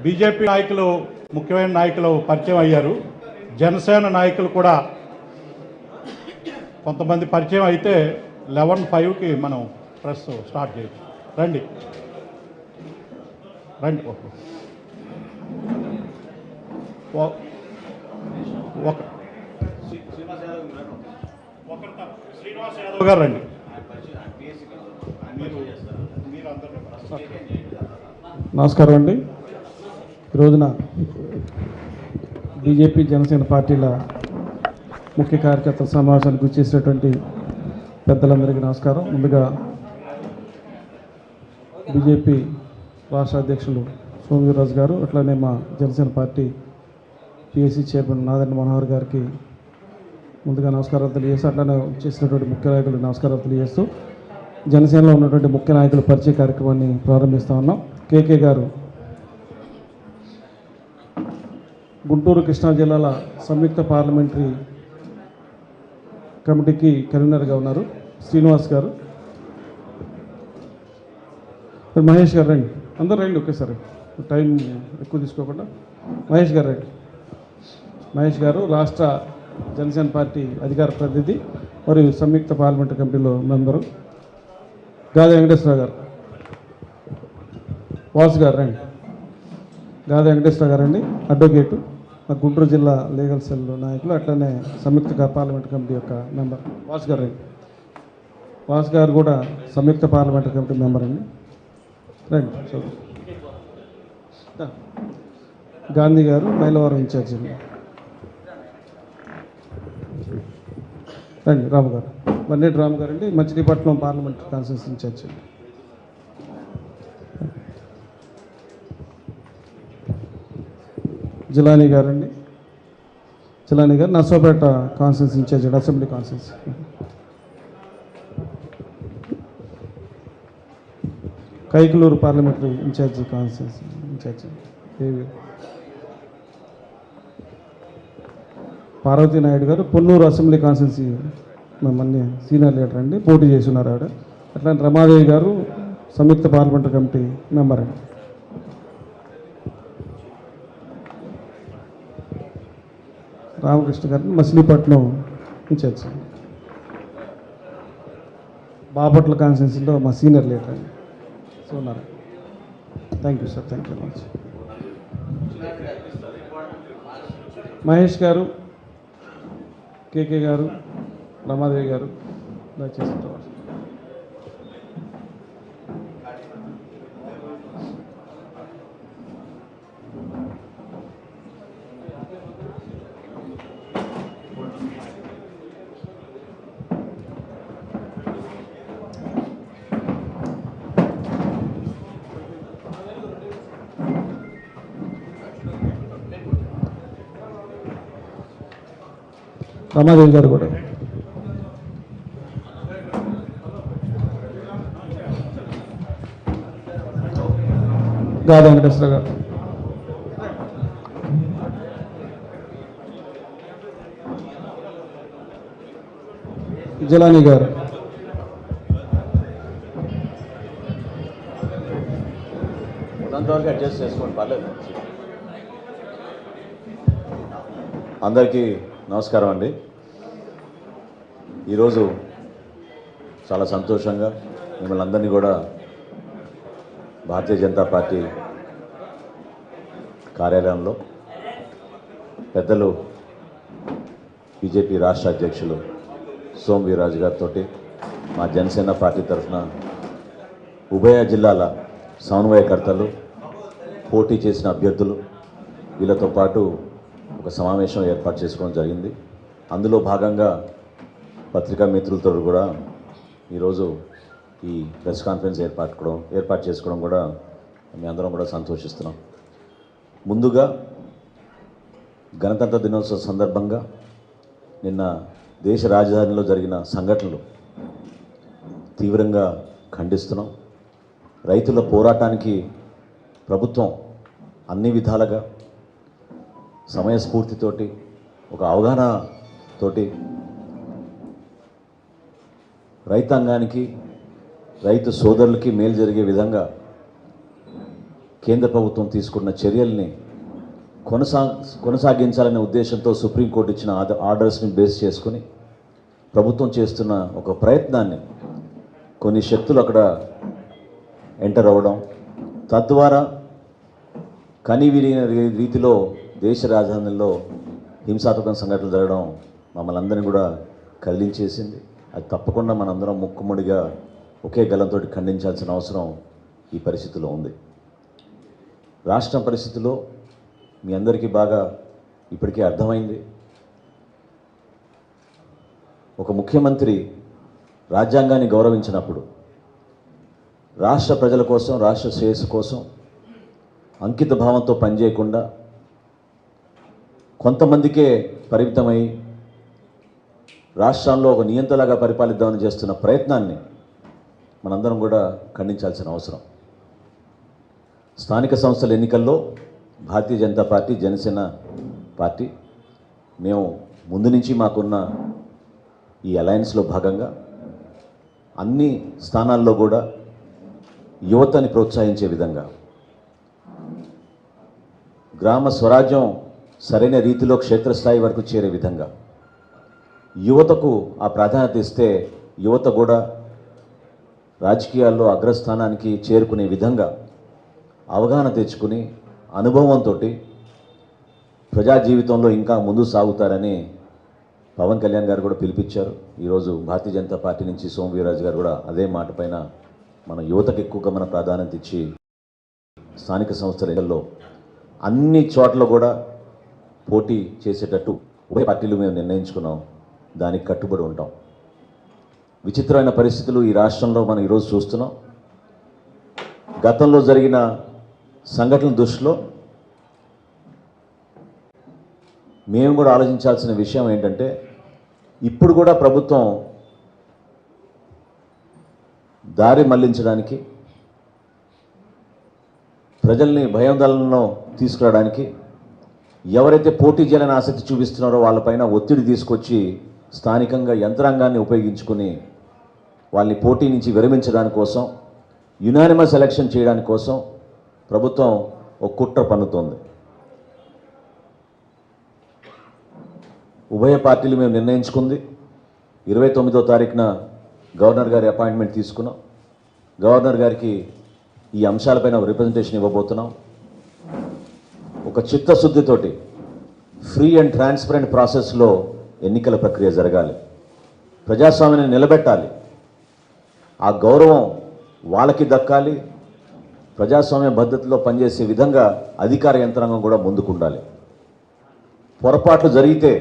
BJP నాయకులు, ముఖ్యమైన నాయకులు పరిచయం అయ్యారు. జనసేన నాయకులు కూడా కొంతమంది పరిచయం అయితే 11:05కి మనం ప్రెస్ స్టార్ట్ చేయొచ్చు. రండి రండి. శ్రీనివాస్ యాదవ్ గారు రండి. నమస్కారం అండి. ఈ రోజున బీజేపీ జనసేన పార్టీల ముఖ్య కార్యకర్తల సమావేశానికి వచ్చేసినటువంటి పెద్దలందరికీ నమస్కారం. ముందుగా బీజేపీ రాష్ట్ర అధ్యక్షులు సోమవీర్రాజు గారు, అట్లానే మా Janasena party PSC chairman Nadendla Manohar గారికి ముందుగా నమస్కారాలు తెలియజేస్తూ, అట్లానే చేసినటువంటి ముఖ్య నాయకులకు నమస్కారాలు తెలియజేస్తూ జనసేనలో ఉన్నటువంటి ముఖ్య నాయకుల పరిచయ కార్యక్రమాన్ని ప్రారంభిస్తూ ఉన్నాం. కేకే గారు గుంటూరు కృష్ణా జిల్లాల సంయుక్త పార్లమెంటరీ కమిటీకి కన్వీనర్గా ఉన్నారు. శ్రీనివాస్ గారు, మహేష్ గారు రండి. అందరూ రండి ఒకేసారి, టైం ఎక్కువ తీసుకోకుండా. మహేష్ గారు రండి. మహేష్ గారు రాష్ట్ర జనసేన పార్టీ అధికార ప్రతినిధి మరియు సంయుక్త పార్లమెంటరీ కమిటీలో మెంబరు. గాదే వెంకటేశ్వర గారు, వాసు గారు రండి. గాదే వెంకటేశ్వర గారు అండి, అడ్వకేటు, గుంటూరు జిల్లా లీగల్ సెల్ నాయకులు, అట్లనే సంయుక్త పార్లమెంటరీ కమిటీ యొక్క మెంబర్. వాసు గారు రండి. వాసు గారు కూడా సంయుక్త పార్లమెంటరీ కమిటీ మెంబర్ అండి. రండి. గాంధీ గారు మైలవరం ఇన్ఛార్జి. రండి. రాము గారు, వన్నేటి రాము గారు అండి, Machilipatnam parliamentary constituency incharge. Jilani garu అండి, Jilani garu Narsapeta constituency incharge, assembly constituency. Kaikaluru parliamentary incharge constituency incharge. Parvathi Naidu garu Ponnuru assembly constituency మమ్మల్ని సీనియర్ లీడర్ అండి, పోటీ చేసి ఉన్నారు ఆవిడ. అట్లాంటి రమాదేవి గారు సంయుక్త పార్లమెంటరీ కమిటీ మెంబర్ అండి. రామకృష్ణ గారిని మచిలీపట్నం ఇన్ఛార్జ్. బాపట్ల కాన్స్టిట్యూన్సీలో మా సీనియర్ లీడర్ అండి. సో ఉన్నారు. Thank you sir, thank you very much. Mahesh గారు, కేకే గారు, రమాదేవి గారు దయచేసి. రమాదేవి గారు కూడా. గాదా వెంకటేశ్వర గారు, జిలానీ గారు, అడ్జస్ట్ చేసుకోండి, పర్లేదు. అందరికీ నమస్కారం అండి. ఈరోజు చాలా సంతోషంగా మిమ్మల్ని అందరినీ కూడా భారతీయ జనతా పార్టీ కార్యాలయంలో పెద్దలు బీజేపీ రాష్ట్ర అధ్యక్షులు సోమవీర్రాజు గారితో మా జనసేన పార్టీ తరఫున ఉభయ జిల్లాల సమన్వయకర్తలు, పోటీ చేసిన అభ్యర్థులు, వీళ్ళతో పాటు ఒక సమావేశం ఏర్పాటు చేసుకోవడం జరిగింది. అందులో భాగంగా పత్రికా మిత్రులతో కూడా ఈరోజు ఈ ప్రెస్ కాన్ఫరెన్స్ ఏర్పాటు చేసుకోవడం కూడా మీ అందరం కూడా సంతోషిస్తున్నాం. ముందుగా గణతంత్ర దినోత్సవ సందర్భంగా నిన్న దేశ రాజధానిలో జరిగిన సంఘటనలు తీవ్రంగా ఖండిస్తున్నాం. రైతుల పోరాటానికి ప్రభుత్వం అన్ని విధాలుగా సమయస్ఫూర్తితోటి, ఒక అవగాహనతోటి రైతాంగానికి, రైతు సోదరులకి మేలు జరిగే విధంగా కేంద్ర ప్రభుత్వం తీసుకున్న చర్యల్ని కొనసాగించాలనే ఉద్దేశంతో సుప్రీంకోర్టు ఇచ్చిన ఆర్డర్స్ని బేస్ చేసుకుని ప్రభుత్వం చేస్తున్న ఒక ప్రయత్నాన్ని కొన్ని శక్తులు అక్కడ ఎంటర్ అవ్వడం, తద్వారా కనివిరిగిన రీతిలో దేశ రాజధానిలో హింసాత్మక సంఘటనలు జరగడం మమ్మల్ని అందరినీ కూడా కదిలించేసింది. అది తప్పకుండా మనందరం ముక్కుముడిగా ఒకే గలంతో ఖండించాల్సిన అవసరం ఈ పరిస్థితిలో ఉంది. రాష్ట్రం పరిస్థితిలో మీ అందరికీ బాగా ఇప్పటికే అర్థమైంది. ఒక ముఖ్యమంత్రి రాజ్యాంగాన్ని గౌరవించినప్పుడు రాష్ట్ర ప్రజల కోసం, రాష్ట్ర శ్రేయస్సు కోసం అంకిత భావంతో పనిచేయకుండా కొంతమందికే పరిమితమై రాష్ట్రాల్లో ఒక నియంతలాగా పరిపాలిద్దామని చేస్తున్న ప్రయత్నాన్ని మనందరం కూడా ఖండించాల్సిన అవసరం. స్థానిక సంస్థల ఎన్నికల్లో భారతీయ జనతా పార్టీ, జనసేన పార్టీ మేము ముందు నుంచి మాకున్న ఈ అలయన్స్లో భాగంగా అన్ని స్థానాల్లో కూడా యువతని ప్రోత్సహించే విధంగా, గ్రామ స్వరాజ్యం సరైన రీతిలో క్షేత్రస్థాయి వరకు చేరే విధంగా యువతకు ఆ ప్రాధాన్యత ఇస్తే యువత కూడా రాజకీయాల్లో అగ్రస్థానానికి చేరుకునే విధంగా అవగాహన తెచ్చుకుని అనుభవంతో ప్రజా జీవితంలో ఇంకా ముందు సాగుతారని పవన్ కళ్యాణ్ గారు కూడా పిలిపించారు. ఈరోజు భారతీయ జనతా పార్టీ నుంచి సోము వీర్రాజు గారు కూడా అదే మాట పైన మన యువతకు ఎక్కువగా మన ప్రాధాన్యత ఇచ్చి స్థానిక సంస్థల ఎన్నికల్లో అన్ని చోట్ల కూడా పోటీ చేసేటట్టు ఉభయ పార్టీలు మేము నిర్ణయించుకున్నాం. దానికి కట్టుబడి ఉంటాం. విచిత్రమైన పరిస్థితులు ఈ రాష్ట్రంలో మనం ఈరోజు చూస్తున్నాం. గతంలో జరిగిన సంఘటనల దృష్టిలో మేము కూడా ఆలోచించాల్సిన విషయం ఏంటంటే, ఇప్పుడు కూడా ప్రభుత్వం దారి మళ్లించడానికి, ప్రజల్ని భయాందోళనలో తీసుకురావడానికి ఎవరైతే పోటీ చేయాలని ఆసక్తి చూపిస్తున్నారో వాళ్ళపైన ఒత్తిడి తీసుకొచ్చి స్థానికంగా యంత్రాంగాన్ని ఉపయోగించుకుని వాళ్ళని పోటీ నుంచి విరమించడానికి కోసం, యునానిమస్ ఎలక్షన్ చేయడానికి కోసం ప్రభుత్వం ఒక కుట్ర పన్నుతోంది. ఉభయ పార్టీలు మేము నిర్ణయించుకుంది 29వ తారీఖున గవర్నర్ గారి అపాయింట్మెంట్ తీసుకున్నాం. గవర్నర్ గారికి ఈ అంశాలపైన రిప్రజెంటేషన్ ఇవ్వబోతున్నాం. ఒక చిత్తశుద్ధితోటి ఫ్రీ అండ్ ట్రాన్స్పరెంట్ ప్రాసెస్లో ఎన్నికల ప్రక్రియ జరగాలి. ప్రజాస్వామ్యాన్ని నిలబెట్టాలి. ఆ గౌరవం వాళ్ళకి దక్కాలి. ప్రజాస్వామ్య పద్ధతిలో పనిచేసే విధంగా అధికార యంత్రాంగం కూడా ముందుకుండాలి. పొరపాట్లు జరిగితే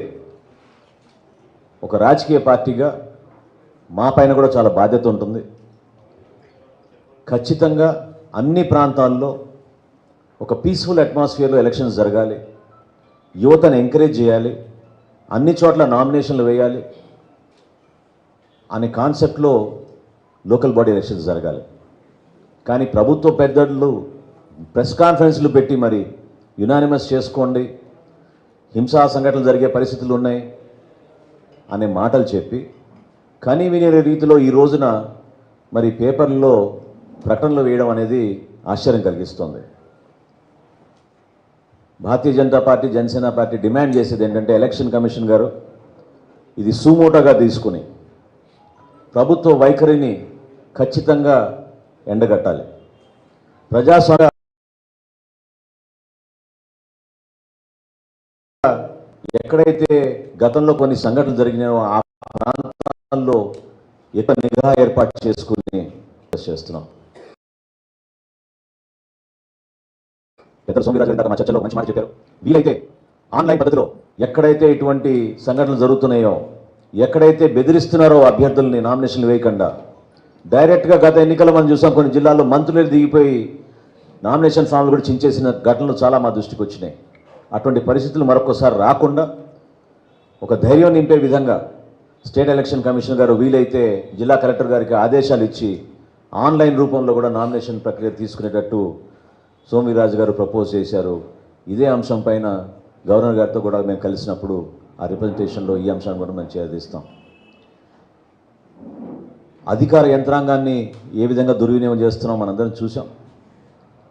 ఒక రాజకీయ పార్టీగా మా పైన కూడా చాలా బాధ్యత ఉంటుంది. ఖచ్చితంగా అన్ని ప్రాంతాల్లో ఒక పీస్ఫుల్ అట్మాస్ఫియర్లో ఎలక్షన్స్ జరగాలి. యువతను ఎంకరేజ్ చేయాలి. అన్ని చోట్ల నామినేషన్లు వేయాలి అనే కాన్సెప్ట్లో లోకల్ బాడీ ఎలక్షన్స్ జరగాలి. కానీ ప్రభుత్వ పెద్దలు ప్రెస్ కాన్ఫరెన్స్లు పెట్టి మరి యునానిమస్ చేసుకోండి, హింసా సంఘటనలు జరిగే పరిస్థితులు ఉన్నాయి అనే మాటలు చెప్పి కని వినే రీతిలో ఈ రోజున మరి పేపర్లలో ప్రకటనలు వేయడం అనేది ఆశ్చర్యం కలిగిస్తుంది. Bharatiya Janata party, Janasena party demand చేసేది ఏంటంటే, ఎలక్షన్ కమిషన్ గారు ఇది సుమోటోగా తీసుకుని ప్రభుత్వ వైఖరిని ఖచ్చితంగా ఎండగట్టాలి. ప్రజాస్వామ్య ఎక్కడైతే గతంలో కొన్ని సంఘటనలు జరిగినాయో ఆ ప్రాంతాల్లో ఎక్కువ నిఘా ఏర్పాటు చేసుకుని చేస్తున్నాం. మా చర్చలో మంచి మాట చెప్పారు. వీలైతే ఆన్లైన్ పద్ధతిలో ఎక్కడైతే ఇటువంటి సంఘటనలు జరుగుతున్నాయో, ఎక్కడైతే బెదిరిస్తున్నారో అభ్యర్థుల్ని నామినేషన్లు వేయకుండా డైరెక్ట్గా, గత ఎన్నికల్లో మనం చూసాం కొన్ని జిల్లాల్లో మంత్రులు దిగిపోయి నామినేషన్ ఫామ్లు కూడా చించేసిన ఘటనలు చాలా మా దృష్టికి వచ్చినాయి. అటువంటి పరిస్థితులు మరొకసారి రాకుండా ఒక ధైర్యం నింపే విధంగా స్టేట్ ఎలక్షన్ కమిషనర్ గారు వీలైతే జిల్లా కలెక్టర్ గారికి ఆదేశాలు ఇచ్చి ఆన్లైన్ రూపంలో కూడా నామినేషన్ ప్రక్రియ తీసుకునేటట్టు సోము వీర్రాజు గారు ప్రపోజ్ చేశారు. ఇదే అంశం పైన గవర్నర్ గారితో కూడా మేము కలిసినప్పుడు ఆ రిప్రజెంటేషన్లో ఈ అంశాన్ని కూడా మేము చేదిస్తాం. అధికార యంత్రాంగాన్ని ఏ విధంగా దుర్వినియోగం చేస్తున్నాం మనందరం చూసాం.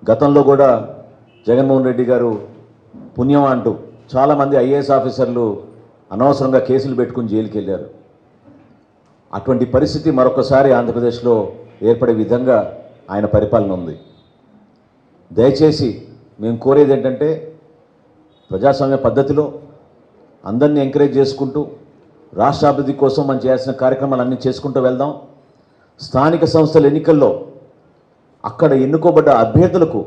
గతంలో కూడా జగన్మోహన్ రెడ్డి గారు పుణ్యం అంటూ చాలామంది ఐఏఎస్ ఆఫీసర్లు అనవసరంగా కేసులు పెట్టుకుని జైలుకి వెళ్ళారు. అటువంటి పరిస్థితి మరొకసారి ఆంధ్రప్రదేశ్లో ఏర్పడే విధంగా ఆయన పరిపాలన ఉంది. దయచేసి మేము కోరేది ఏంటంటే ప్రజాస్వామ్య పద్ధతిలో అందరినీ ఎంకరేజ్ చేసుకుంటూ రాష్ట్ర అభివృద్ధి కోసం మనం చేయాల్సిన కార్యక్రమాలన్నీ చేసుకుంటూ వెళ్దాం. స్థానిక సంస్థల ఎన్నికల్లో అక్కడ ఎన్నుకోబడ్డ అభ్యర్థులకు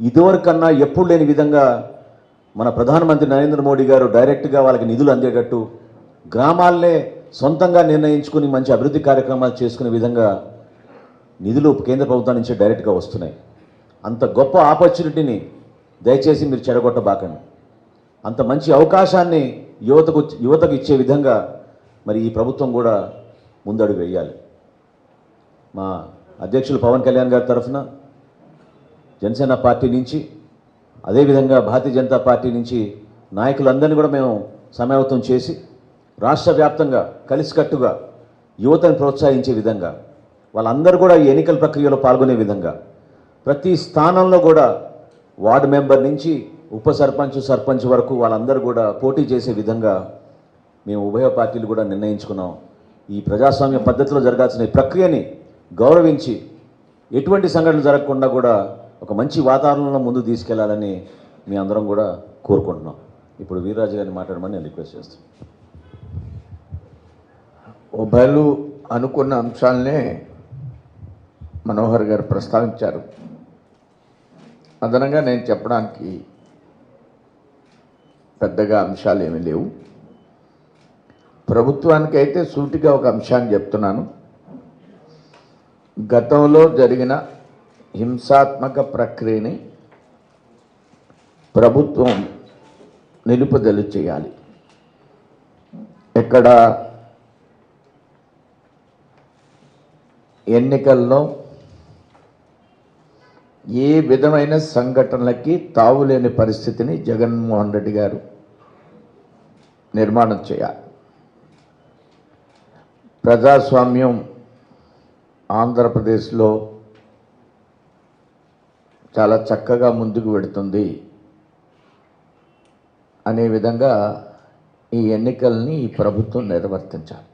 ఇదివరకన్నా ఎప్పుడు లేని విధంగా మన ప్రధానమంత్రి నరేంద్ర మోడీ గారు డైరెక్ట్గా వాళ్ళకి నిధులు అందేటట్టు, గ్రామాలనే సొంతంగా నిర్ణయించుకుని మంచి అభివృద్ధి కార్యక్రమాలు చేసుకునే విధంగా నిధులు కేంద్ర ప్రభుత్వం నుంచి డైరెక్ట్గా వస్తున్నాయి. అంత గొప్ప ఆపర్చునిటీని దయచేసి మీరు చెడగొట్టబాకండి. అంత మంచి అవకాశాన్ని యువతకు ఇచ్చే విధంగా మరి ఈ ప్రభుత్వం కూడా ముందడుగు వేయాలి. మా అధ్యక్షులు పవన్ కళ్యాణ్ గారి తరఫున జనసేన పార్టీ నుంచి, అదేవిధంగా భారతీయ జనతా పార్టీ నుంచి నాయకులందరినీ కూడా మేము సమాయత్తం చేసి రాష్ట్ర వ్యాప్తంగా కలిసికట్టుగా యువతను ప్రోత్సహించే విధంగా, వాళ్ళందరూ కూడా ఈ ఎన్నికల ప్రక్రియలో పాల్గొనే విధంగా, ప్రతి స్థానంలో కూడా వార్డు మెంబర్ నుంచి ఉప సర్పంచ్, సర్పంచ్ వరకు వాళ్ళందరూ కూడా పోటీ చేసే విధంగా మేము ఉభయ పార్టీలు కూడా నిర్ణయించుకున్నాం. ఈ ప్రజాస్వామ్య పద్ధతిలో జరగాల్సిన ఈ ప్రక్రియని గౌరవించి ఎటువంటి సంఘటనలు జరగకుండా కూడా ఒక మంచి వాతావరణంలో ముందు తీసుకెళ్లాలని మీ అందరం కూడా కోరుకుంటున్నాం. ఇప్పుడు వీర్రాజు గారిని మాట్లాడమని నేను రిక్వెస్ట్ చేస్తాను. ఉభయలు అనుకున్న అంశాలనే మనోహర్ గారు ప్రస్తావించారు. అదనంగా నేను చెప్పడానికి పెద్దగా అంశాలు ఏమీ లేవు. ప్రభుత్వానికైతే సూటిగా ఒక అంశాన్ని చెప్తున్నాను. గతంలో జరిగిన హింసాత్మక ప్రక్రియని ప్రభుత్వం నిలుపుదల చేయాలి. ఎక్కడ ఎన్నికల్లో ఏ విధమైన సంఘటనలకి తావులేని పరిస్థితిని జగన్మోహన్ రెడ్డి గారు నిర్మాణం చేయాలి. ప్రజాస్వామ్యం ఆంధ్రప్రదేశ్లో చాలా చక్కగా ముందుకు వెడుతుంది అనే విధంగా ఈ ఎన్నికల్ని ఈ ప్రభుత్వం నిర్వర్తించాలి.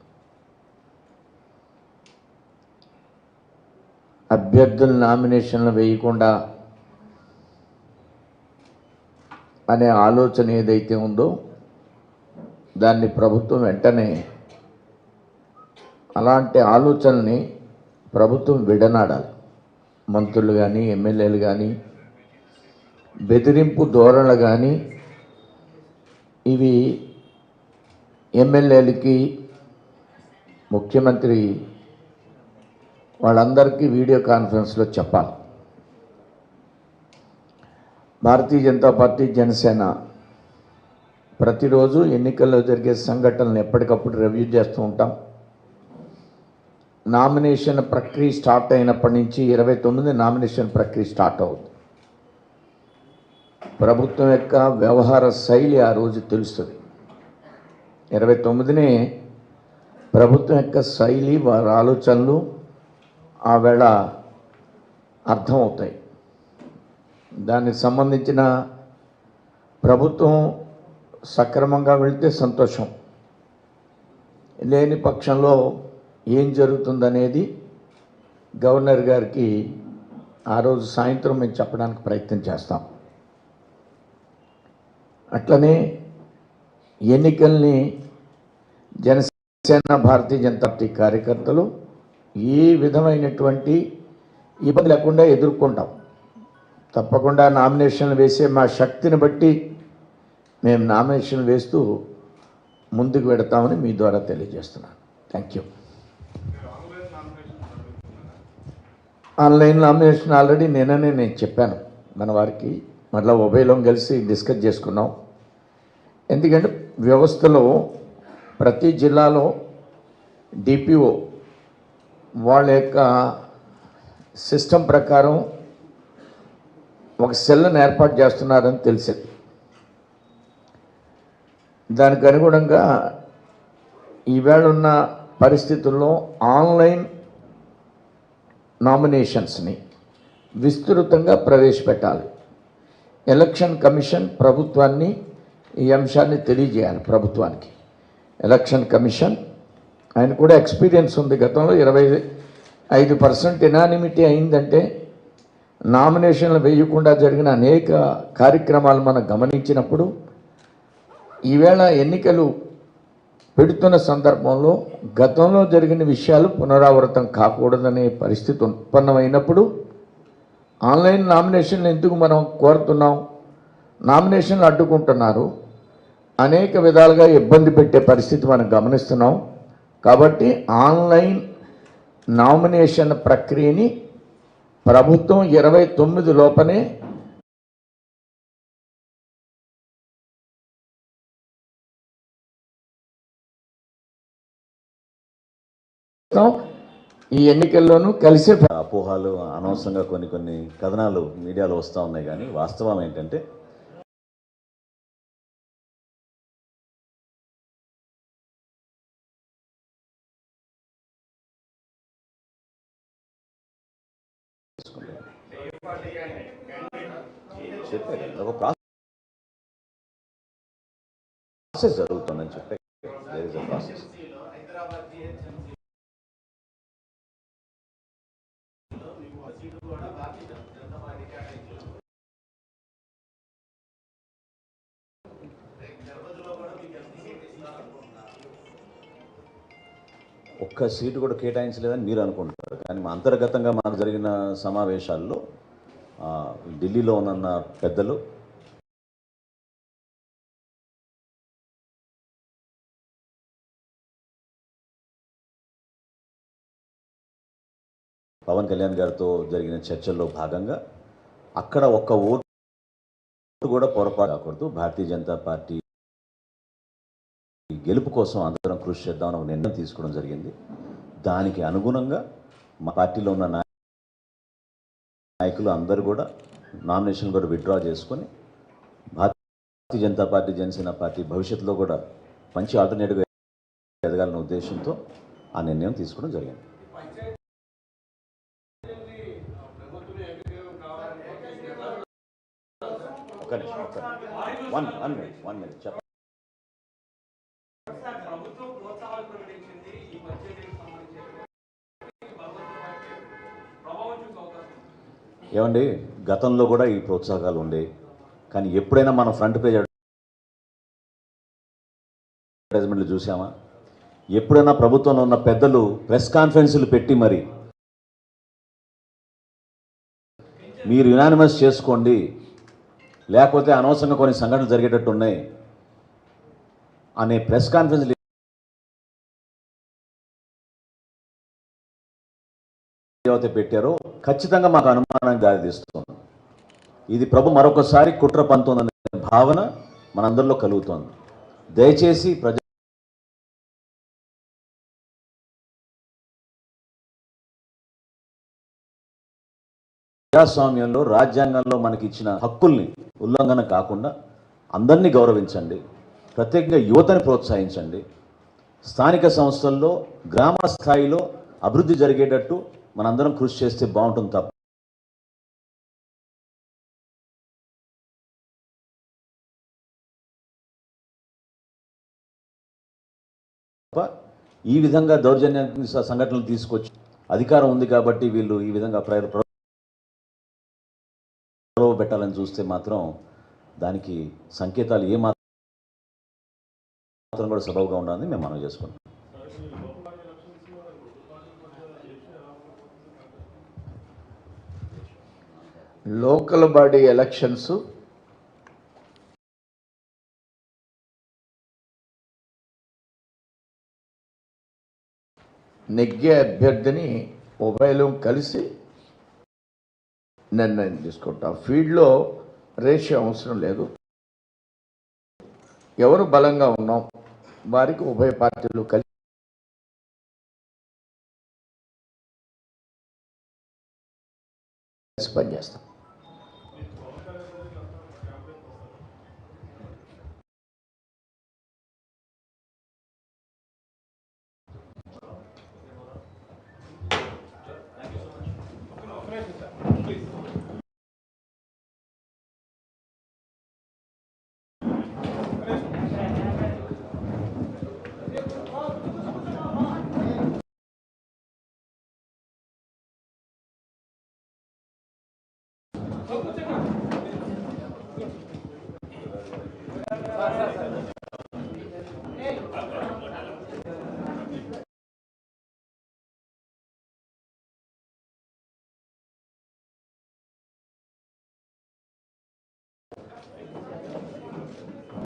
అభ్యర్థుల నామినేషన్లు వేయకుండా అనే ఆలోచన ఏదైతే ఉందో దాన్ని ప్రభుత్వం వెంటనే అలాంటి ఆలోచనని ప్రభుత్వం విడనాడాలి. మంత్రులు కానీ, ఎమ్మెల్యేలు కానీ, బెదిరింపు ధోరణులు కానీ ఇవి ఎమ్మెల్యేలకి, ముఖ్యమంత్రి వాళ్ళందరికీ వీడియో కాన్ఫరెన్స్లో చెప్పాలి. భారతీయ జనతా పార్టీ, జనసేన ప్రతిరోజు ఎన్నికల్లో జరిగే సంఘటనలను ఎప్పటికప్పుడు రివ్యూ చేస్తూ ఉంటాం. నామినేషన్ ప్రక్రియ స్టార్ట్ అయినప్పటి నుంచి 29 నామినేషన్ ప్రక్రియ స్టార్ట్ అవుతుంది. ప్రభుత్వం యొక్క వ్యవహార శైలి ఆ రోజు తెలుస్తుంది. 29నే ప్రభుత్వం యొక్క శైలి, వారి ఆలోచనలు ఆ వేళ అర్థమవుతాయి. దానికి సంబంధించిన ప్రభుత్వం సక్రమంగా వెళితే సంతోషం, లేని పక్షంలో ఏం జరుగుతుందనేది గవర్నర్ గారికి ఆ రోజు సాయంత్రం మేము చెప్పడానికి ప్రయత్నం చేస్తాం. అట్లనే ఎన్నికల్ని జనసేన, భారతీయ జనతా పార్టీ కార్యకర్తలు ఏ విధమైనటువంటి ఇబ్బంది లేకుండా ఎదుర్కొంటాం. తప్పకుండా నామినేషన్లు వేసే మా శక్తిని బట్టి మేము నామినేషన్ వేస్తూ ముందుకు పెడతామని మీ ద్వారా తెలియజేస్తున్నాను. Thank you. Online nomination already నేను చెప్పాను మన వారికి. మళ్ళీ ఉభయలో కలిసి డిస్కస్ చేసుకున్నాం. ఎందుకంటే వ్యవస్థలో ప్రతి జిల్లాలో డిపిఓ వాళ్ళ యొక్క సిస్టమ్ ప్రకారం ఒక సెల్ని ఏర్పాటు చేస్తున్నారని తెలిసింది. దానికి అనుగుణంగా ఈవేళ ఉన్న పరిస్థితుల్లో ఆన్లైన్ నామినేషన్స్ని విస్తృతంగా ప్రవేశపెట్టాలి. ఎలక్షన్ కమిషన్ ప్రభుత్వాన్ని ఈ అంశాన్ని తెలియజేయాలి. ప్రభుత్వానికి ఎలక్షన్ కమిషన్ ఆయన కూడా ఎక్స్పీరియన్స్ ఉంది. గతంలో 25% ఎనానిమిటీ అయిందంటే నామినేషన్లు వేయకుండా జరిగిన అనేక కార్యక్రమాలు మనం గమనించినప్పుడు ఈవేళ ఎన్నికలు పెడుతున్న సందర్భంలో గతంలో జరిగిన విషయాలు పునరావృతం కాకూడదనే పరిస్థితి ఉత్పన్నమైనప్పుడు ఆన్లైన్ నామినేషన్లు ఎందుకు మనం కోరుతున్నాం? నామినేషన్లు అడ్డుకుంటున్నారు, అనేక విధాలుగా ఇబ్బంది పెట్టే పరిస్థితి మనం గమనిస్తున్నాం. కాబట్టి ఆన్లైన్ నామినేషన్ ప్రక్రియని ప్రభుత్వం 29 లోపనే ఈ ఎన్నికల్లోనూ కలిసే అపోహాలు అనవసరంగా కొన్ని కథనాలు మీడియాలో వస్తూ ఉన్నాయి. కానీ వాస్తవం ఏంటంటే చెప్పారు ఒక ప్రాసెస్ జరుగుతుందని చెప్పే ప్రాసెస్. ఒక్క సీటు కూడా కేటాయించలేదని మీరు అనుకుంటారు. కానీ మా అంతర్గతంగా మాకు జరిగిన సమావేశాల్లో ఢిల్లీలో ఉన్న పెద్దలు పవన్ కళ్యాణ్ గారితో జరిగిన చర్చల్లో భాగంగా అక్కడ ఒక్క ఓటు కూడా పొరపాటు కాకూడదు, భారతీయ జనతా పార్టీ గెలుపు కోసం అందరం కృషి చేద్దామని ఒక నిర్ణయం తీసుకోవడం జరిగింది. దానికి అనుగుణంగా మా పార్టీలో ఉన్న నాయకులు అందరూ కూడా నామినేషన్ కూడా విత్డ్రా చేసుకొని భారతీయ జనతా పార్టీ, జనసేన పార్టీ భవిష్యత్తులో కూడా మంచి ఆల్టర్నేటివ్గా ఎదగాలనే ఉద్దేశంతో ఆ నిర్ణయం తీసుకోవడం జరిగింది. ఒక నిమిషం, వన్ మినిట్ చెప్పండి. ఏమండి, గతంలో కూడా ఈ ప్రోత్సాహకాలు ఉండేవి. కానీ ఎప్పుడైనా మనం ఫ్రంట్ పేజ్ అడ్వర్టైజ్మెంట్లు చూసామా? ఎప్పుడైనా ప్రభుత్వంలో ఉన్న పెద్దలు ప్రెస్ కాన్ఫరెన్సులు పెట్టి మరి మీరు యునానిమస్ చేసుకోండి, లేకపోతే అనవసరంగా కొన్ని సంఘటనలు జరిగేటట్టు ఉన్నాయి అనే ప్రెస్ కాన్ఫరెన్స్ ఏవైతే పెట్టారో ఖచ్చితంగా మాకు అనుమానానికి దారితీస్తుంది. ఇది ప్రభు మరొకసారి కుట్ర పంతోందనే భావన మనందరిలో కలుగుతోంది. దయచేసి ప్రజాస్వామ్యంలో రాజ్యాంగంలో మనకి ఇచ్చిన హక్కుల్ని ఉల్లంఘన కాకుండా అందరినీ గౌరవించండి. ప్రత్యేకంగా యువతని ప్రోత్సహించండి. స్థానిక సంస్థల్లో గ్రామ స్థాయిలో అభివృద్ధి జరిగేటట్టు మనందరం కృషి చేస్తే బాగుంటుంది తప్ప ఈ విధంగా దౌర్జన్య సంఘటనలు తీసుకొచ్చి అధికారం ఉంది కాబట్టి వీళ్ళు ఈ విధంగా పెట్టాలని చూస్తే మాత్రం దానికి సంకేతాలు ఏమాత్రం కూడా సబబుగా ఉండాలని మేము మనవి చేసుకుంటాం. లోకల్ బాడీ ఎలక్షన్స్ నెగ్గే అభ్యర్థిని ఉభయలు కలిసి నిర్ణయం తీసుకుంటాం. ఫీల్డ్లో రేషియో అవసరం లేదు. ఎవరు బలంగా ఉన్నాం వారికి ఉభయ పార్టీలు కలిసి పనిచేస్తాం. Please.